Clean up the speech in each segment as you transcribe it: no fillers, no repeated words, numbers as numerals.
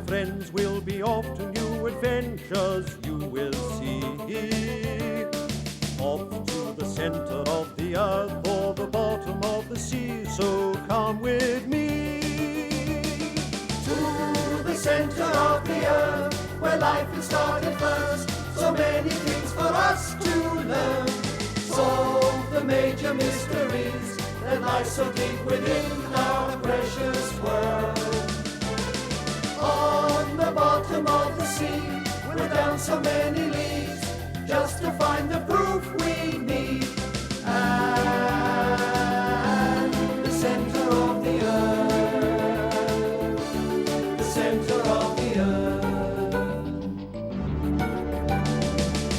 friends, we'll be off to new adventures you will see. Off to the center of the earth or the bottom of the sea, so come with me. To the center of the earth, where life is started first, so many things for us to learn. Solve the major mysteries that lie so deep within our precious world. On the bottom of the sea, we're down so many leagues, just to find the proof we need. And the center of the earth, the center of the earth.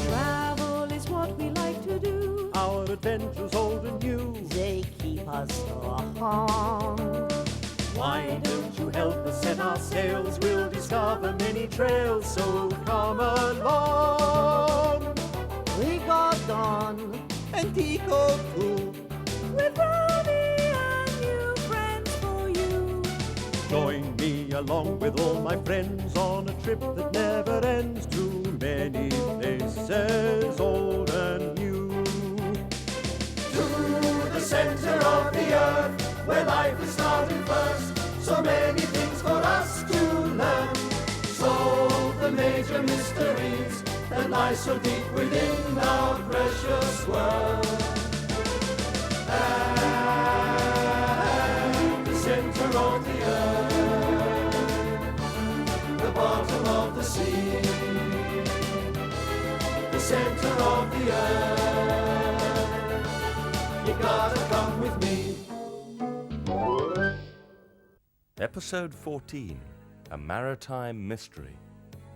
Travel is what we like to do. Our adventures old and new, They keep us on. why don't you help us set our sails? We'll discover many trails, so come along. We got Don And Tico too. with Robbie and new friends for you. Join me along with all my friends on a trip that never ends to many places old and new. To the center of the earth, where life is starting first, so many things for us to learn. Solve the major mysteries that lie so deep within our precious world. And the center of the earth, the bottom of the sea, the center of the earth. You gotta come with me. Episode 14, A Maritime Mystery.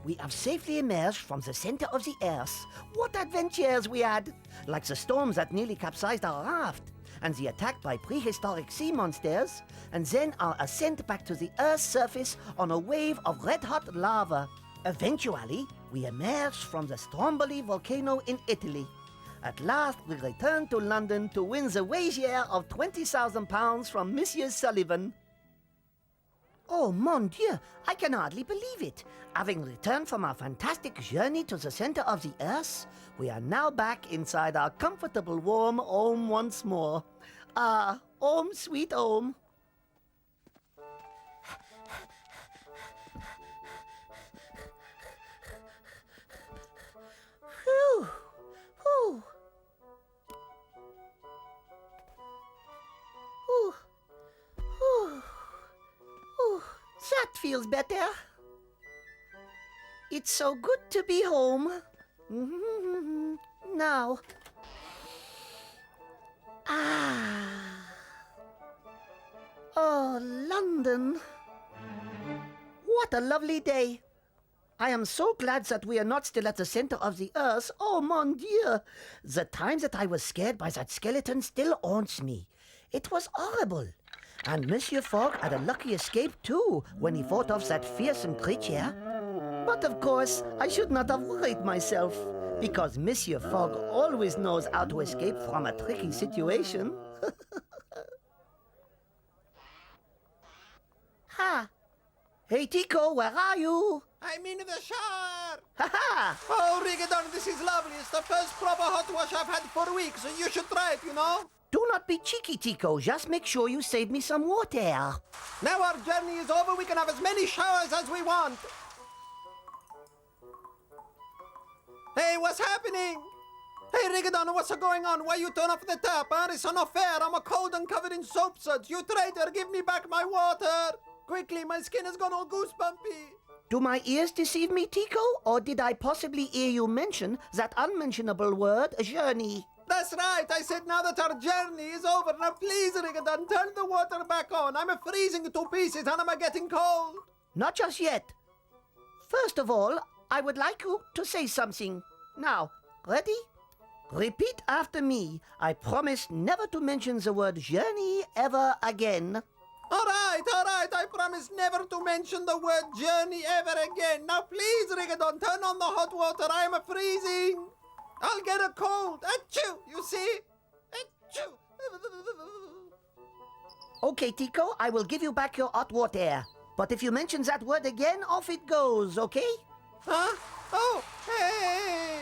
We have safely emerged from the center of the earth. What adventures we had! Like the storms that nearly capsized our raft, and the attack by prehistoric sea monsters, and then our ascent back to the Earth's surface on a wave of red-hot lava. Eventually, we emerged from the Stromboli volcano in Italy. At last, we returned to London to win the wager of £20,000 from Monsieur Sullivan. Oh, mon Dieu, I can hardly believe it. Having returned from our fantastic journey to the center of the earth, we are now back inside our comfortable, warm home once more. Ah, home sweet home. Whew, whew. Whew, whew. Oh, that feels better. It's so good to be home. Now. Oh, London. What a lovely day. I am so glad that we are not still at the center of the earth. Oh, mon Dieu. The time that I was scared by that skeleton still haunts me. It was horrible. And Monsieur Fogg had a lucky escape too when he fought off that fearsome creature. But of course, I should not have worried myself, because Monsieur Fogg always knows how to escape from a tricky situation. Ha! Hey Tico, where are you? I'm in the shower. Ha ha! Oh, Rigadon, this is lovely. It's the first proper hot wash I've had for weeks, so you should try it, you know? Do not be cheeky, Tico. Just make sure you save me some water. Now our journey is over, we can have as many showers as we want. Hey, what's happening? Hey, Rigadon, what's going on? Why you turn off the tap, huh? It's not fair. I'm cold and covered in soap suds. You traitor, give me back my water. Quickly, my skin has gone all goosebumpy. Do my ears deceive me, Tico? Or did I possibly hear you mention that unmentionable word, journey? That's right. I said now that our journey is over. Now please, Rigadon, turn the water back on. I'm freezing to pieces and I'm getting cold. Not just yet. First of all, I would like you to say something. Now, ready? Repeat after me. I promise never to mention the word journey ever again. All right. I promise never to mention the word journey ever again. Now please, Rigadon, turn on the hot water. I am freezing. I'll get a cold. Achoo, you see? Achoo. Okay, Tico, I will give you back your hot water. But if you mention that word again, off it goes, okay? Huh? Oh, hey!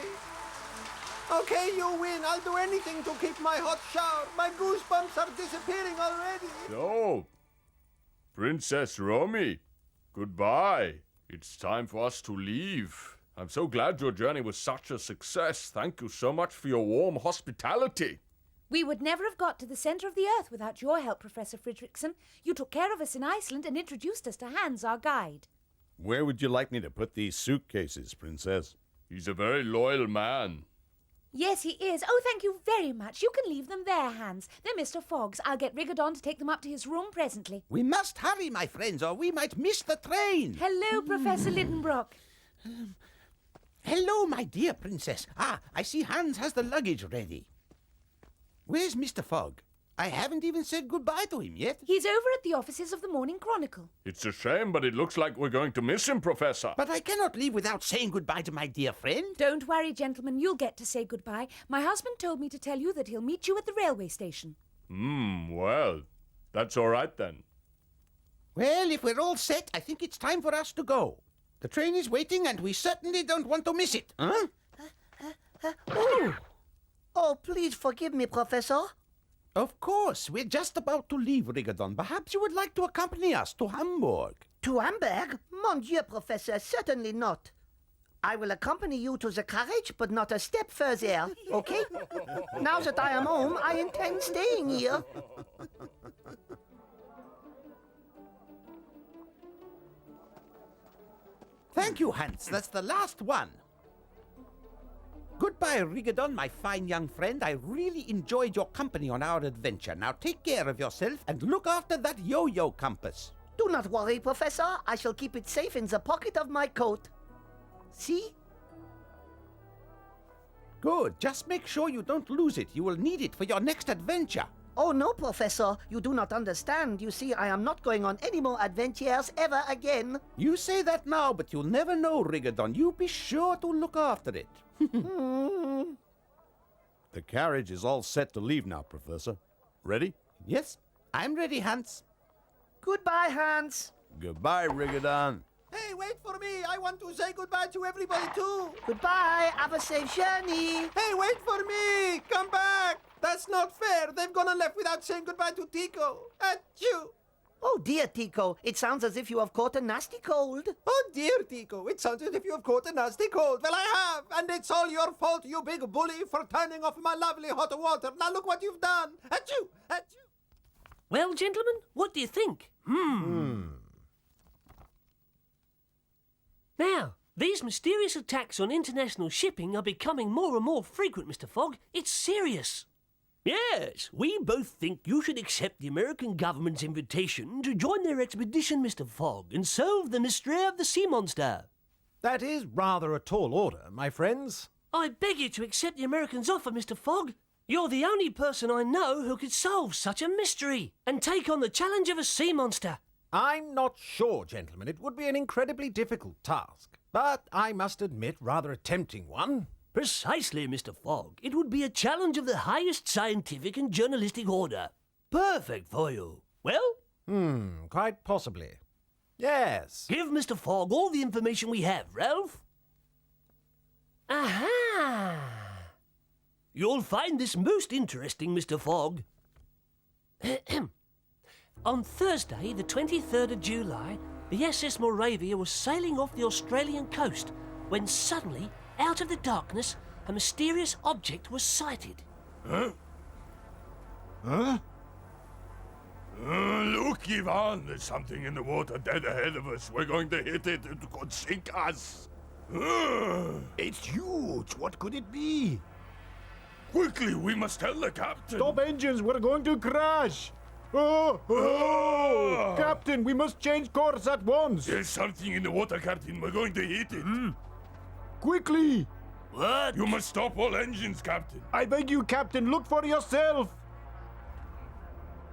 Okay, you win. I'll do anything to keep my hot shower. My goosebumps are disappearing already. So, Princess Romy, goodbye. It's time for us to leave. I'm so glad your journey was such a success. Thank you so much for your warm hospitality. We would never have got to the centre of the earth without your help, Professor Fridriksson. You took care of us in Iceland and introduced us to Hans, our guide. Where would you like me to put these suitcases, Princess? He's a very loyal man. Yes, he is. Oh, thank you very much. You can leave them there, Hans. They're Mr. Fogg's. I'll get Rigodon to take them up to his room presently. We must hurry, my friends, or we might miss the train. Hello, Professor Lidenbrock. Hello, my dear princess. Ah, I see Hans has the luggage ready. Where's Mr. Fogg? I haven't even said goodbye to him yet. He's over at the offices of the Morning Chronicle. It's a shame, but it looks like we're going to miss him, Professor. But I cannot leave without saying goodbye to my dear friend. Don't worry, gentlemen. You'll get to say goodbye. My husband told me to tell you that he'll meet you at the railway station. Well, that's all right then. Well, if we're all set, I think it's time for us to go. The train is waiting and we certainly don't want to miss it. Huh? Oh, please forgive me, Professor. Of course, we're just about to leave, Rigodon. Perhaps you would like to accompany us to Hamburg. To Hamburg? Mon Dieu, Professor, certainly not. I will accompany you to the carriage, but not a step further, okay? Now that I am home, I intend staying here. Thank you, Hans. That's the last one. Goodbye, Rigodon, my fine young friend. I really enjoyed your company on our adventure. Now take care of yourself and look after that yo-yo compass. Do not worry, Professor. I shall keep it safe in the pocket of my coat. See? Good. Just make sure you don't lose it. You will need it for your next adventure. Oh, no, Professor. You do not understand. You see, I am not going on any more adventures ever again. You say that now, but you'll never know, Rigodon. You be sure to look after it. The carriage is all set to leave now, Professor. Ready? Yes, I'm ready, Hans. Goodbye, Hans. Goodbye, Rigodon. Hey, wait for me. I want to say goodbye to everybody, too. Goodbye. Have a safe journey. Hey, wait for me. Come back. That's not fair. They've gone and left without saying goodbye to Tico. Achoo. Oh, dear, Tico. It sounds as if you have caught a nasty cold. Oh, dear Tico, it sounds as if you have caught a nasty cold. Well, I have, and it's all your fault, you big bully, for turning off my lovely hot water. Now look what you've done. Achoo! Achoo! Well, gentlemen, what do you think? Now, these mysterious attacks on international shipping are becoming more and more frequent, Mr. Fogg. It's serious. Yes, we both think you should accept the American government's invitation to join their expedition, Mr. Fogg, and solve the mystery of the sea monster. That is rather a tall order, my friends. I beg you to accept the Americans' offer, Mr. Fogg. You're the only person I know who could solve such a mystery and take on the challenge of a sea monster. I'm not sure, gentlemen. It would be an incredibly difficult task, but I must admit, rather a tempting one. Precisely, Mr. Fogg. It would be a challenge of the highest scientific and journalistic order. Perfect for you. Well? Quite possibly. Yes. Give Mr. Fogg all the information we have, Ralph. Aha! You'll find this most interesting, Mr. Fogg. On Thursday, the 23rd of July, the SS Moravia was sailing off the Australian coast when suddenly, out of the darkness, a mysterious object was sighted. Huh? Look, Ivan, there's something in the water dead ahead of us. We're going to hit it. It could sink us. It's huge. What could it be? Quickly, we must tell the captain. Stop engines. We're going to crash. Oh! Captain, we must change course at once. There's something in the water, Captain. We're going to hit it. Quickly. What? You must stop all engines, Captain. I beg you, Captain, look for yourself.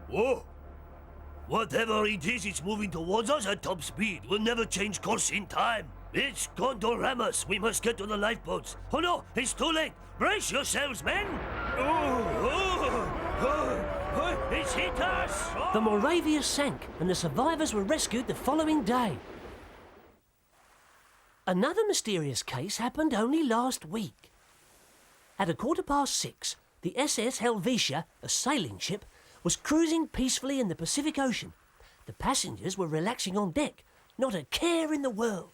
Whoa! Whatever it is, it's moving towards us at top speed. We'll never change course in time. It's going to ram us. We must get to the lifeboats. Oh no, it's too late. Brace yourselves, men. It's hit us! The Moravia sank, and the survivors were rescued the following day. Another mysterious case happened only last week. At 6:15, the SS Helvetia, a sailing ship, was cruising peacefully in the Pacific Ocean. The passengers were relaxing on deck, not a care in the world.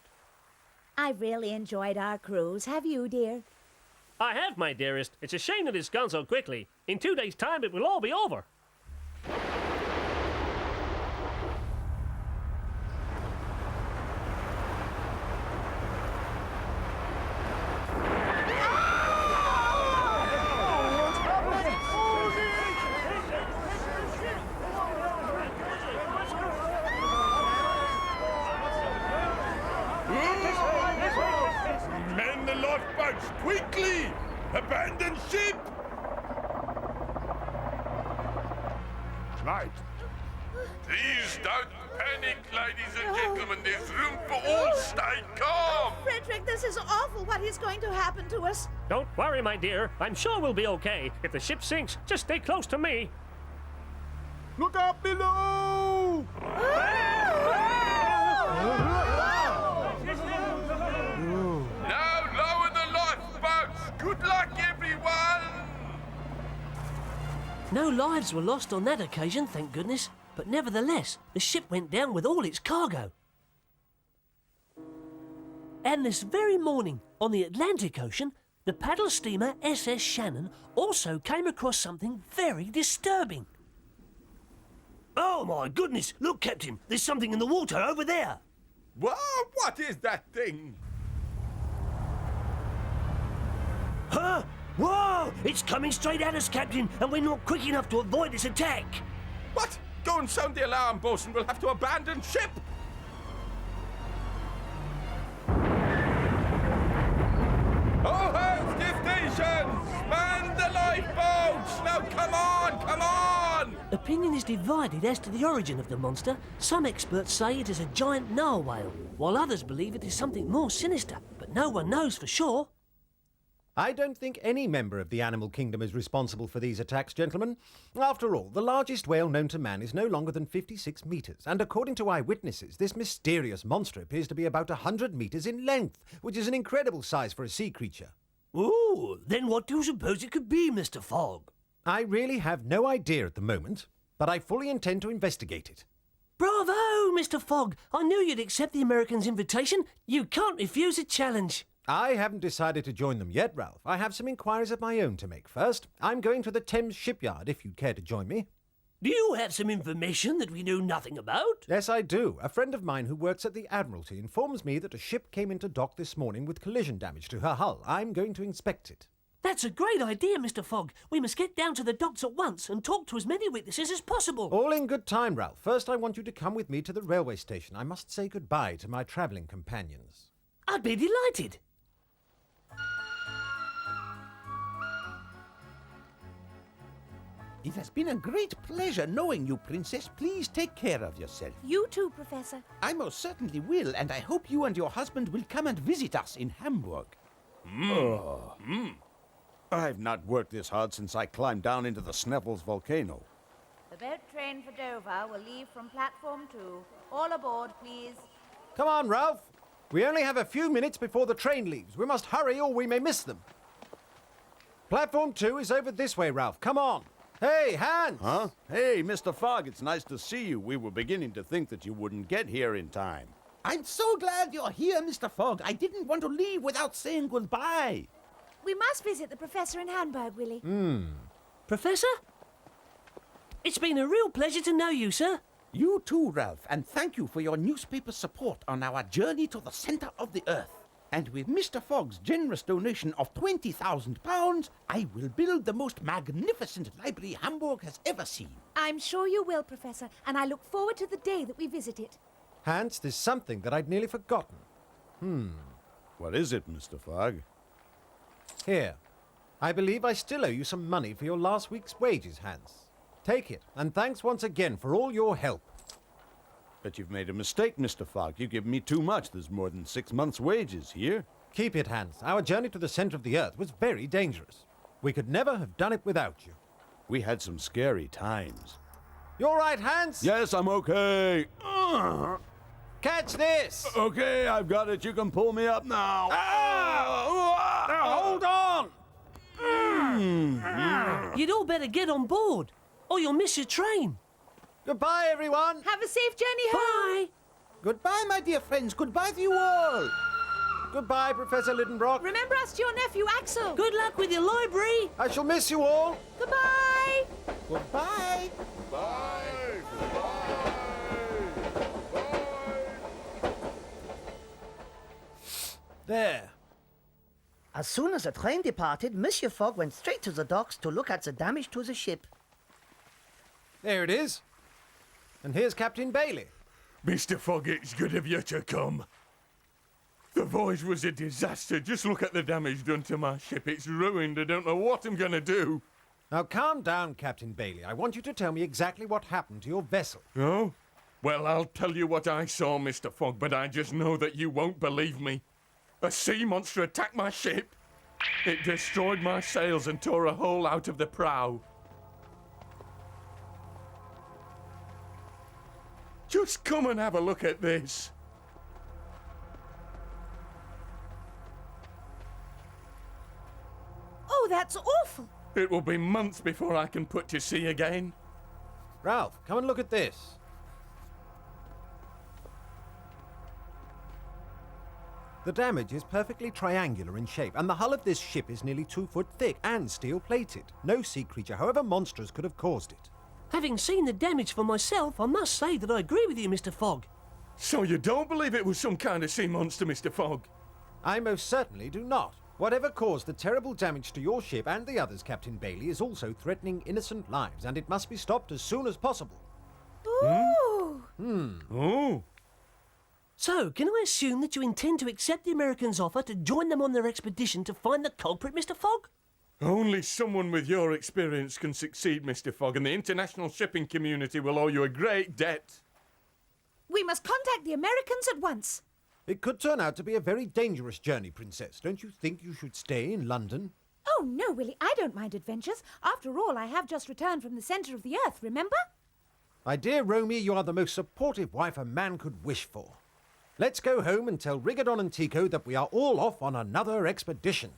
I've really enjoyed our cruise. Have you, dear? I have, my dearest. It's a shame that it's gone so quickly. In 2 days' time, it will all be over. Men the lifeboats, quickly! Abandon ship! Right. Please don't panic, ladies and gentlemen. There's room for all. Stay calm. Frederick, this is awful. What is going to happen to us? Don't worry, my dear. I'm sure we'll be okay. If the ship sinks, just stay close to me. Look out below! Now lower the lifeboats. Good luck, everyone. No lives were lost on that occasion, thank goodness. But nevertheless, the ship went down with all its cargo. And this very morning, on the Atlantic Ocean, the paddle steamer SS Shannon also came across something very disturbing. Oh, my goodness! Look, Captain, there's something in the water over there. Whoa, what is that thing? Huh? Whoa! It's coming straight at us, Captain, and we're not quick enough to avoid its attack. What? Go and sound the alarm, bosun. We'll have to abandon ship. All hands give stations! Man the lifeboats! Now come on, come on! Opinion is divided as to the origin of the monster. Some experts say it is a giant narwhal, while others believe it is something more sinister, but no one knows for sure. I don't think any member of the animal kingdom is responsible for these attacks, gentlemen. After all, the largest whale known to man is no longer than 56 metres, and according to eyewitnesses, this mysterious monster appears to be about 100 metres in length, which is an incredible size for a sea creature. Ooh, then what do you suppose it could be, Mr. Fogg? I really have no idea at the moment, but I fully intend to investigate it. Bravo, Mr. Fogg! I knew you'd accept the Americans' invitation. You can't refuse a challenge. I haven't decided to join them yet, Ralph. I have some inquiries of my own to make first. I'm going to the Thames shipyard, if you'd care to join me. Do you have some information that we know nothing about? Yes, I do. A friend of mine who works at the Admiralty informs me that a ship came into dock this morning with collision damage to her hull. I'm going to inspect it. That's a great idea, Mr. Fogg. We must get down to the docks at once and talk to as many witnesses as possible. All in good time, Ralph. First, I want you to come with me to the railway station. I must say goodbye to my travelling companions. I'd be delighted. It has been a great pleasure knowing you, Princess. Please take care of yourself. You too, Professor. I most certainly will, and I hope you and your husband will come and visit us in Hamburg. I've not worked this hard since I climbed down into the Sneffels volcano. The boat train for Dover will leave from platform 2. All aboard, please. Come on, Ralph. We only have a few minutes before the train leaves. We must hurry or we may miss them. Platform 2 is over this way, Ralph. Come on. Hey, Hans! Huh? Hey, Mr. Fogg, it's nice to see you. We were beginning to think that you wouldn't get here in time. I'm so glad you're here, Mr. Fogg. I didn't want to leave without saying goodbye. We must visit the Professor in Hamburg, Willy. Professor? It's been a real pleasure to know you, sir. You too, Ralph, and thank you for your newspaper support on our journey to the center of the Earth. And with Mr. Fogg's generous donation of £20,000, I will build the most magnificent library Hamburg has ever seen. I'm sure you will, Professor, and I look forward to the day that we visit it. Hans, there's something that I'd nearly forgotten. What is it, Mr. Fogg? Here. I believe I still owe you some money for your last week's wages, Hans. Take it, and thanks once again for all your help. But you've made a mistake, Mr. Fogg. You give me too much. There's more than 6 months' wages here. Keep it, Hans. Our journey to the center of the Earth was very dangerous. We could never have done it without you. We had some scary times. You all right, Hans? Yes, I'm okay. Catch this! Okay, I've got it. You can pull me up now. Now, hold on! You'd all better get on board, or you'll miss your train. Goodbye, everyone. Have a safe journey home. Bye. Goodbye, my dear friends. Goodbye to you all. Goodbye, Professor Lidenbrock. Remember us to your nephew, Axel. Good luck with your library. I shall miss you all. Goodbye. Goodbye. Bye. There. As soon as the train departed, Monsieur Fogg went straight to the docks to look at the damage to the ship. There it is. And here's Captain Bailey. Mr. Fogg, it's good of you to come. The voyage was a disaster. Just look at the damage done to my ship. It's ruined. I don't know what I'm going to do. Now calm down, Captain Bailey. I want you to tell me exactly what happened to your vessel. Oh? Well, I'll tell you what I saw, Mr. Fogg, but I just know that you won't believe me. A sea monster attacked my ship. It destroyed my sails and tore a hole out of the prow. Just come and have a look at this. Oh, that's awful. It will be months before I can put to sea again. Ralph, come and look at this. The damage is perfectly triangular in shape, and the hull of this ship is nearly 2 foot thick and steel-plated. No sea creature, however monstrous, could have caused it. Having seen the damage for myself, I must say that I agree with you, Mr. Fogg. So you don't believe it was some kind of sea monster, Mr. Fogg? I most certainly do not. Whatever caused the terrible damage to your ship and the others, Captain Bailey, is also threatening innocent lives, and it must be stopped as soon as possible. Ooh. Oh. So, can I assume that you intend to accept the Americans' offer to join them on their expedition to find the culprit, Mr. Fogg? Only someone with your experience can succeed, Mr. Fogg, and the international shipping community will owe you a great debt. We must contact the Americans at once. It could turn out to be a very dangerous journey, Princess. Don't you think you should stay in London? Oh, no, Willy, I don't mind adventures. After all, I have just returned from the centre of the earth, remember? My dear Romy, you are the most supportive wife a man could wish for. Let's go home and tell Rigodon and Tico that we are all off on another expedition.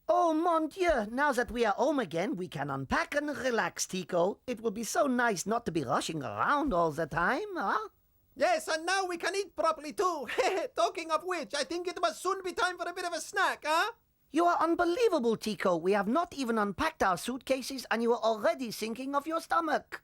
Oh, mon Dieu, now that we are home again, we can unpack and relax, Tico. It will be so nice not to be rushing around all the time, huh? Yes, and now we can eat properly too. Talking of which, I think it must soon be time for a bit of a snack, huh? You are unbelievable, Tico. We have not even unpacked our suitcases and you are already thinking of your stomach.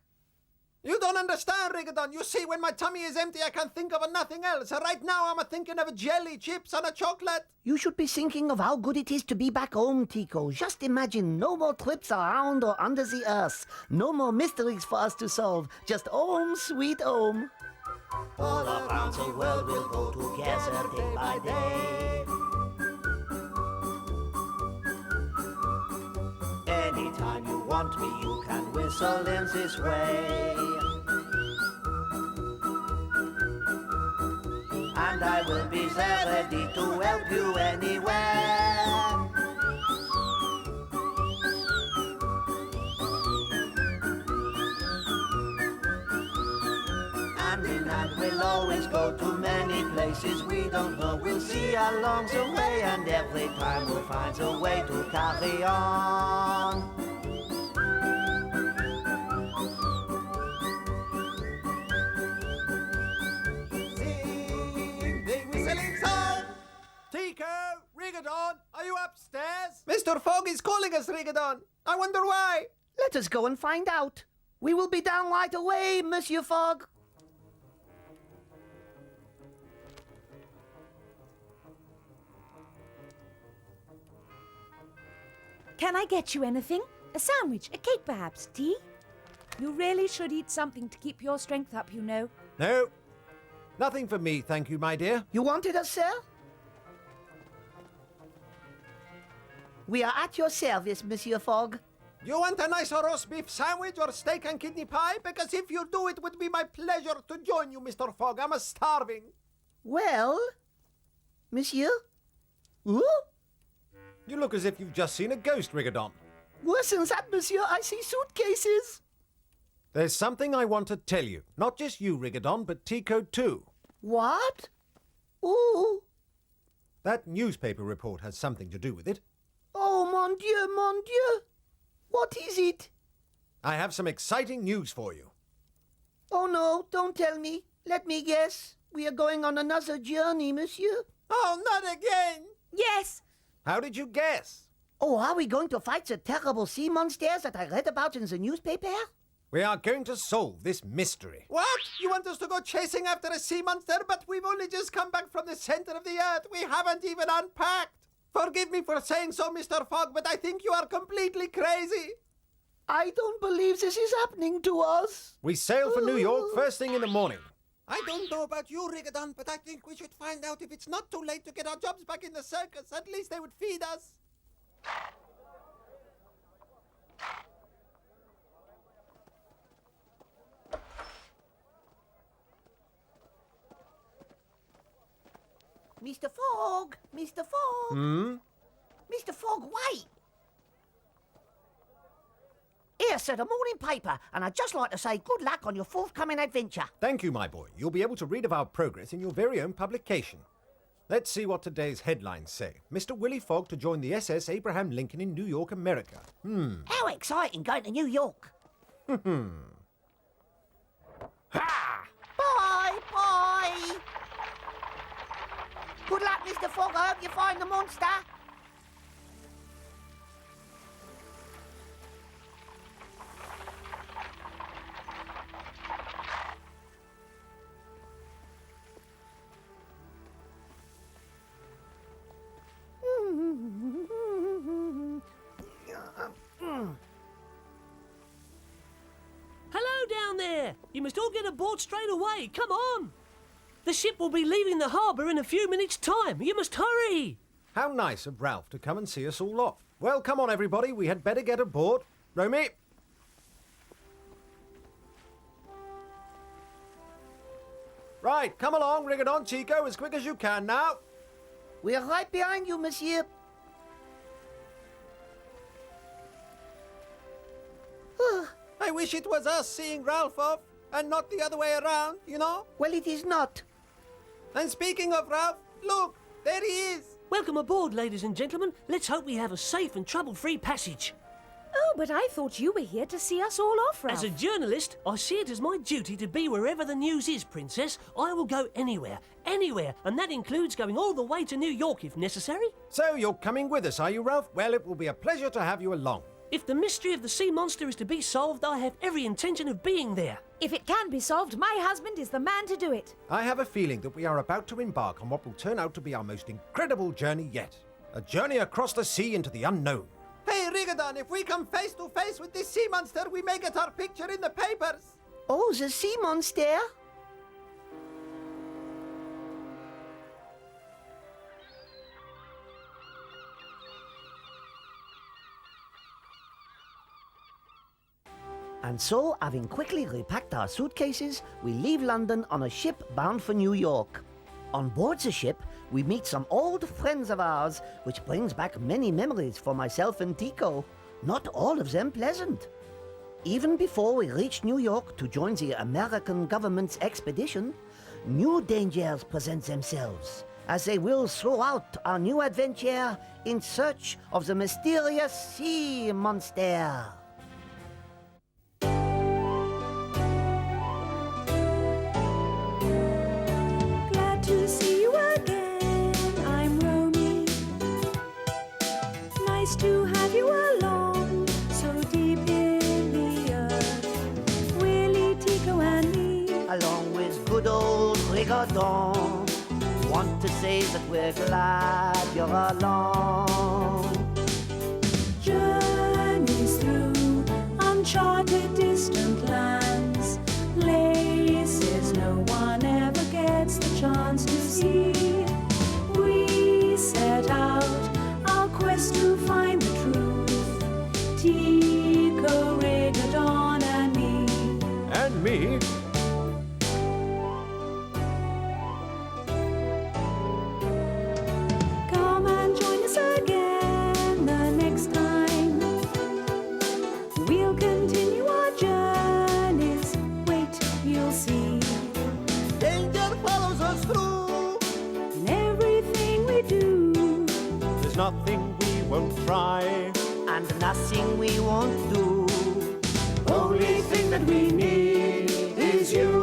You don't understand, Rigodon. You see, when my tummy is empty, I can't think of nothing else. Right now, I'm thinking of jelly, chips, and a chocolate. You should be thinking of how good it is to be back home, Tico. Just imagine no more trips around or under the earth. No more mysteries for us to solve. Just home, sweet home. All around the world we'll go together day by day. Anytime you want me, you can whistle in this way. And I will be there ready to help you anywhere. Hand in hand we'll always go to many places we don't know. We'll see along the way, and every time we'll find a way to carry on. Sing the whistling song. Tico, Rigodon, are you upstairs? Mr. Fogg is calling us, Rigodon. I wonder why. Let us go and find out. We will be down right away, Monsieur Fogg. Can I get you anything? A sandwich, a cake perhaps, tea? You really should eat something to keep your strength up, you know. No, nothing for me, thank you, my dear. You wanted us, sir? We are at your service, Monsieur Fogg. You want a nice roast beef sandwich or steak and kidney pie? Because if you do, it would be my pleasure to join you, Mr. Fogg. I'm starving. Well, Monsieur, Huh? You look as if you've just seen a ghost, Rigodon. Worse than that, monsieur. I see suitcases. There's something I want to tell you. Not just you, Rigodon, but Tico too. What? Ooh. That newspaper report has something to do with it. Oh, mon Dieu, mon Dieu. What is it? I have some exciting news for you. Oh, no, don't tell me. Let me guess. We are going on another journey, monsieur. Oh, not again! Yes. How did you guess? Oh, are we going to fight the terrible sea monsters that I read about in the newspaper? We are going to solve this mystery. What? You want us to go chasing after a sea monster, but we've only just come back from the center of the earth. We haven't even unpacked. Forgive me for saying so, Mr. Fogg, but I think you are completely crazy. I don't believe this is happening to us. We sail for New York first thing in the morning. I don't know about you, Rigodon, but I think we should find out if it's not too late to get our jobs back in the circus. At least they would feed us. Mr. Fogg! Mr. Fogg! Mr. Fogg, wait! Here, sir, the morning paper, and I'd just like to say good luck on your forthcoming adventure. Thank you, my boy. You'll be able to read of our progress in your very own publication. Let's see what today's headlines say. Mr. Willy Fogg to join the SS Abraham Lincoln in New York, America. How exciting going to New York. Ha! Bye, bye! Good luck, Mr. Fogg. I hope you find the monster. Hello down there! You must all get aboard straight away. Come on! The ship will be leaving the harbour in a few minutes' time. You must hurry! How nice of Ralph to come and see us all off. Well, come on, everybody. We had better get aboard. Romy? Right, come along, Rigodon, Chico, as quick as you can now. We're right behind you, monsieur. I wish it was us seeing Ralph off, and not the other way around, you know? Well, it is not. And speaking of Ralph, look, there he is. Welcome aboard, ladies and gentlemen. Let's hope we have a safe and trouble-free passage. Oh, but I thought you were here to see us all off, Ralph. As a journalist, I see it as my duty to be wherever the news is, Princess. I will go anywhere, and that includes going all the way to New York if necessary. So you're coming with us, are you, Ralph? Well, it will be a pleasure to have you along. If the mystery of the sea monster is to be solved, I have every intention of being there. If it can be solved, my husband is the man to do it. I have a feeling that we are about to embark on what will turn out to be our most incredible journey yet. A journey across the sea into the unknown. Hey, Rigodon, if we come face to face with this sea monster, we may get our picture in the papers. Oh, the sea monster? And so, having quickly repacked our suitcases, we leave London on a ship bound for New York. On board the ship, we meet some old friends of ours, which brings back many memories for myself and Tico. Not all of them pleasant. Even before we reach New York to join the American government's expedition, new dangers present themselves, as they will throughout our new adventure in search of the mysterious sea monster. Glad to see you again, I'm Romy. Nice to have you along, so deep in the earth. Willy, Tico and me, Along with good old Rigodon, want to say that we're glad you're along. journeys through uncharted distant lands, places no one ever gets the chance to see. We set out our quest to find the truth, Tico, Rigodon and me. And me. Come and join nothing we won't try, and nothing we won't do. only thing that we need is you.